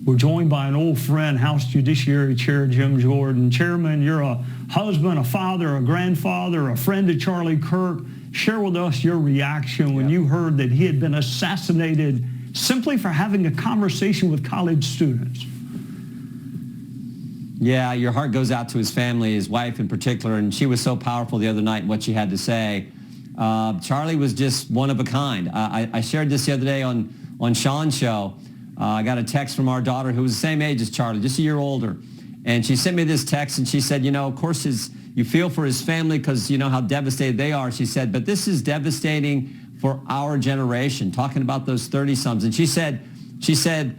We're joined by an old friend, House Judiciary Chair Jim Jordan. Chairman, you're a husband, a father, a grandfather, a friend of Charlie Kirk. Share with us your reaction when you heard that he had been assassinated simply for having a conversation with college students. Yeah, your heart goes out to his family, his wife in particular, and she was so powerful the other night in what she had to say. Charlie was just one of a kind. I shared this the other day on Sean's show. I got a text from our daughter who was the same age as Charlie, just a year older. And she sent me this text and she said, of course you feel for his family because you know how devastated they are. She said, but this is devastating for our generation, talking about those 30-somethings. And she said,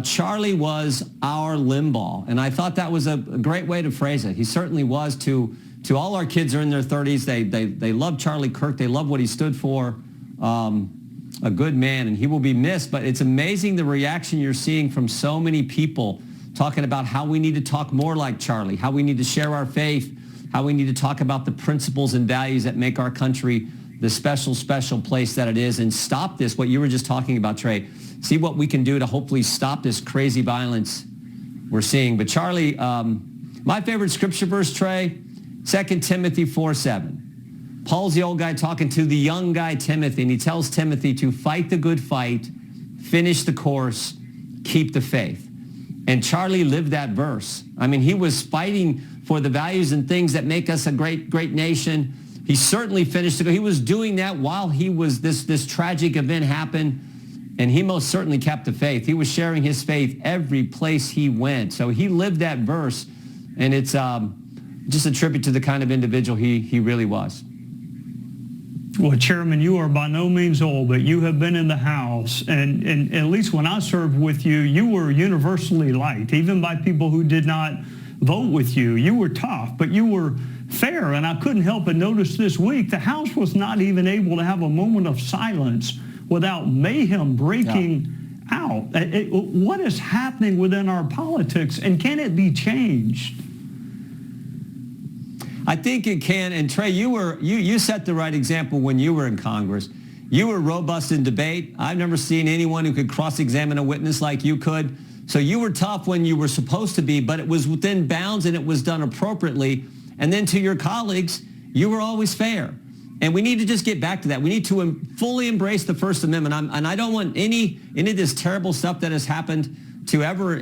Charlie was our Limbaugh. And I thought that was a great way to phrase it. He certainly was to all our kids who are in their 30s. They love Charlie Kirk. They love what he stood for. A good man, and he will be missed. But it's amazing the reaction you're seeing from so many people talking about how we need to talk more like Charlie, how we need to share our faith, how we need to talk about the principles and values that make our country the special, special place that it is, and stop this, what you were just talking about, Trey. See what we can do to hopefully stop this crazy violence we're seeing. But Charlie, my favorite scripture verse, Trey, 2 Timothy 4:7. Paul's the old guy talking to the young guy, Timothy, and he tells Timothy to fight the good fight, finish the course, keep the faith. And Charlie lived that verse. I mean, he was fighting for the values and things that make us a great, great nation. He certainly finished the course. He was doing that while this tragic event happened, and he most certainly kept the faith. He was sharing his faith every place he went. So he lived that verse, and it's just a tribute to the kind of individual he really was. Well, Chairman, you are by no means old, but you have been in the House, and at least when I served with you, you were universally liked, even by people who did not vote with you. You were tough, but you were fair, and I couldn't help but notice this week the House was not even able to have a moment of silence without mayhem breaking out. What is happening within our politics, and can it be changed? I think it can. And Trey, you set the right example when you were in Congress. You were robust in debate. I've never seen anyone who could cross-examine a witness like you could. So you were tough when you were supposed to be, but it was within bounds and it was done appropriately. And then to your colleagues, you were always fair. And we need to just get back to that. We need to fully embrace the First Amendment. And I don't want any of this terrible stuff that has happened to ever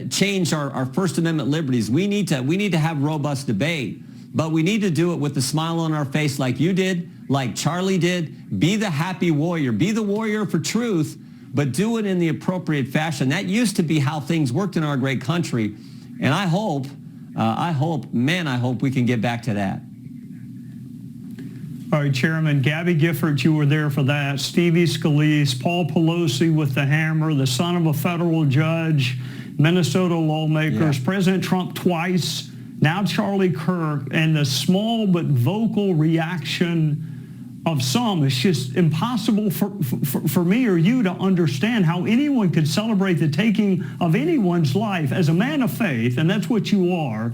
change our First Amendment liberties. We need to have robust debate. But we need to do it with a smile on our face like you did, like Charlie did. Be the happy warrior. Be the warrior for truth, but do it in the appropriate fashion. That used to be how things worked in our great country. And I hope we can get back to that. All right, Chairman, Gabby Gifford, you were there for that. Stevie Scalise, Paul Pelosi with the hammer, the son of a federal judge, Minnesota lawmakers, President Trump twice, now Charlie Kirk, and the small but vocal reaction of some. It's just impossible for me or you to understand how anyone could celebrate the taking of anyone's life. As a man of faith, and that's what you are,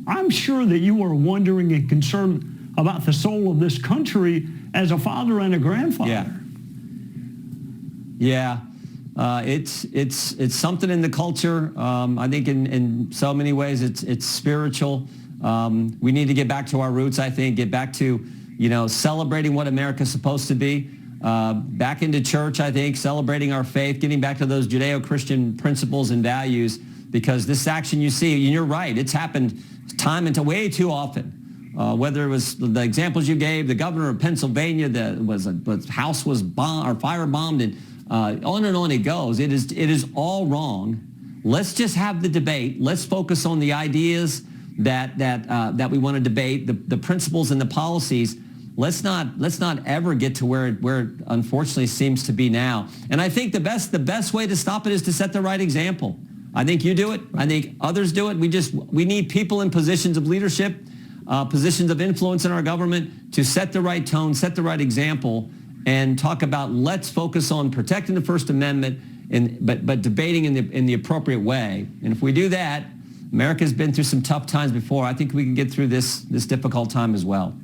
I'm sure that you are wondering and concerned about the soul of this country as a father and a grandfather. Yeah. It's something in the culture. I think in so many ways it's spiritual. We need to get back to our roots, I think, get back to, celebrating what America's supposed to be. Back into church, I think, celebrating our faith, getting back to those Judeo-Christian principles and values, because this action you see, and you're right, it's happened time and way too often. Whether it was the examples you gave, the governor of Pennsylvania, the house was bombed or firebombed, and on it goes. It is all wrong. Let's just have the debate. Let's focus on the ideas that we want to debate, the principles and the policies. Let's not ever get to where it unfortunately seems to be now. And I think the best way to stop it is to set the right example. I think you do it. I think others do it. We need people in positions of leadership, positions of influence in our government to set the right tone, set the right example, and talk about let's focus on protecting the First Amendment, but debating in the appropriate way. And if we do that, America's been through some tough times before. I think we can get through this difficult time as well.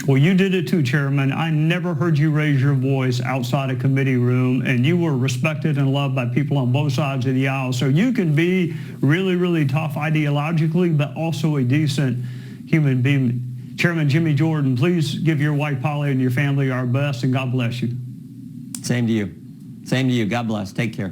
Well, you did it too, Chairman. I never heard you raise your voice outside a committee room, and you were respected and loved by people on both sides of the aisle. So you can be really, really tough ideologically, but also a decent human being. Chairman Jimmy Jordan, please give your wife Polly and your family our best, and God bless you. Same to you. Same to you. God bless. Take care.